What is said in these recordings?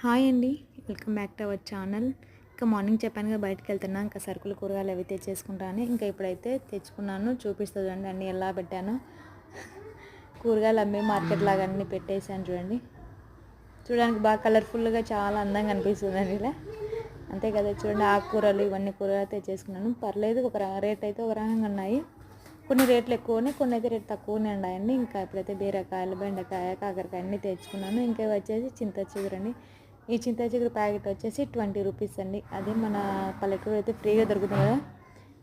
Hi అండి, welcome back to our channel. ఇంకా morning చెప్పాను కదా బయటకు వెళ్తున్నా, ఇంకా సరుకులు కూరగాయలు అవి తెచ్చేసుకుంటాను. ఇంకా ఇప్పుడైతే తెచ్చుకున్నాను, చూపిస్తుంది చూడండి అన్నీ ఎలా పెట్టాను. కూరగాయలు అమ్మే మార్కెట్ లాగా అన్నీ పెట్టేసాను చూడండి. చూడడానికి బాగా కలర్ఫుల్గా చాలా అందంగా అనిపిస్తుందండి ఇలా. అంతే కదా, చూడండి ఆకుకూరలు ఇవన్నీ కూరగాయలు తెచ్చేసుకున్నాను. పర్లేదు, ఒక రేట్ అయితే ఒక రకంగా ఉన్నాయి. కొన్ని రేట్లు ఎక్కువనే, కొన్ని అయితే రేట్ తక్కువనే ఉన్నాయండి. ఇంకా ఇప్పుడైతే బీరకాయలు, బెండకాయ, కాకరకాయ అన్నీ తెచ్చుకున్నాను. ఇంకా వచ్చేసి చింత చిగురండి. ఈ చింత చిగురు ప్యాకెట్ వచ్చేసి 20 రూపీస్ అండి. అదే మన పల్లెటూరు అయితే ఫ్రీగా దొరుకుతుంది కదా.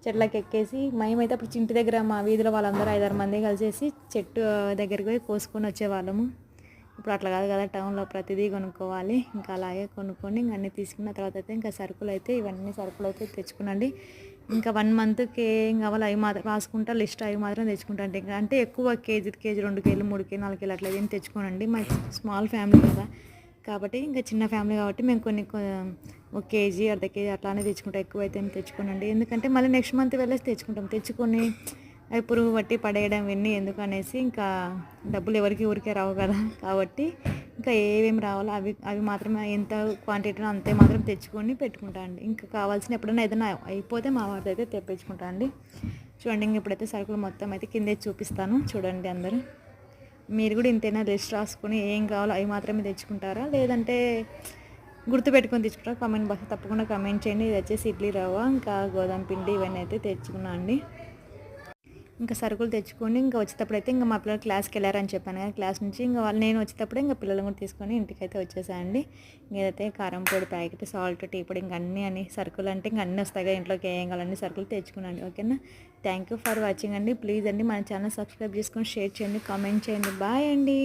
చెట్లకి ఎక్కేసి మేమైతే అప్పుడు చింటి దగ్గర మా వీధిలో వాళ్ళందరూ 5-6 మంది కలిసేసి చెట్టు దగ్గరికి పోయి కోసుకొని వచ్చేవాళ్ళము. ఇప్పుడు అట్లా కాదు కదా, టౌన్లో ప్రతిదీ కొనుక్కోవాలి. ఇంకా అలాగే కొనుక్కొని ఇంకా అన్నీ తీసుకున్న తర్వాత అయితే ఇంకా సరుకులు అయితే ఇవన్నీ సరుకులు అయితే తెచ్చుకునండి. ఇంకా 1 మంత్కి ఏం కావాలో అవి మాత్రం రాసుకుంటా, లిస్ట్ అవి మాత్రం తెచ్చుకుంటా. అంటే ఎక్కువ కేజీ 2 కేజీలు 3 కేజీలు 4 కేజీలు అట్లా ఏం తెచ్చుకోనండి. మా స్మాల్ ఫ్యామిలీ కదా, కాబట్టి ఇంకా చిన్న ఫ్యామిలీ కాబట్టి మేము కొన్ని 1 కేజీ అర్ధ కేజీ అట్లానే తెచ్చుకుంటాం. ఎక్కువ అయితే ఏం తెచ్చుకోనండి, ఎందుకంటే మళ్ళీ నెక్స్ట్ మంత్ వెళ్ళేసి తెచ్చుకుంటాం. తెచ్చుకొని అవి పురుగు పట్టి పడేయడం ఇవన్నీ ఎందుకు అనేసి, ఇంకా డబ్బులు ఎవరికి ఊరికే రావు కదా, కాబట్టి ఇంకా ఏమేమి రావాలో అవి అవి మాత్రమే ఎంత క్వాంటిటీలో అంతే మాత్రం తెచ్చుకొని పెట్టుకుంటా అండి. ఇంకా కావాల్సిన ఎప్పుడైనా ఏదైనా అయిపోతే మా వారితో అయితే తెప్పించుకుంటా అండి. చూడండి, ఇంక ఇప్పుడైతే సరుకులు మొత్తం అయితే కిందే చూపిస్తాను చూడండి. అందరూ మీరు కూడా ఇంతైనా లిస్ట్ రాసుకొని ఏం కావాలో అవి మాత్రమే తెచ్చుకుంటారా, లేదంటే గుర్తుపెట్టుకొని తెచ్చుకుంటారా? కామెంట్ బాక్స్ తప్పకుండా కామెంట్ చేయండి. ఇది వచ్చేసి ఇడ్లీ రవ్వ, ఇంకా గోధుమ పిండి ఇవన్నీ అయితే తెచ్చుకున్నా అండి. ఇంకా సరుకులు తెచ్చుకొని ఇంకా వచ్చేటప్పుడు అయితే ఇంకా మా పిల్లలు క్లాస్కి వెళ్ళారని చెప్పాను కదా, క్లాస్ నుంచి ఇంకా నేను వచ్చేటప్పుడే ఇంకా పిల్లలు కూడా తీసుకొని ఇంటికైతే వచ్చేసాయండి. ఏదైతే కారం పొడి ప్యాకెట్, సాల్ట్, టీ పొడి ఇంకా అన్నీ సరుకులు అంటే ఇంకా అన్నీ వస్తాయి కదా ఇంట్లోకి, ఏం కావాలన్నీ సరుకులు తెచ్చుకున్నాండి. ఓకేనా, థ్యాంక్ యూ ఫర్ వాచింగ్ అండి. ప్లీజ్ అండి మన ఛానల్ సబ్స్క్రైబ్ చేసుకొని షేర్ చేయండి, కామెంట్ చేయండి. బాయ్ అండి.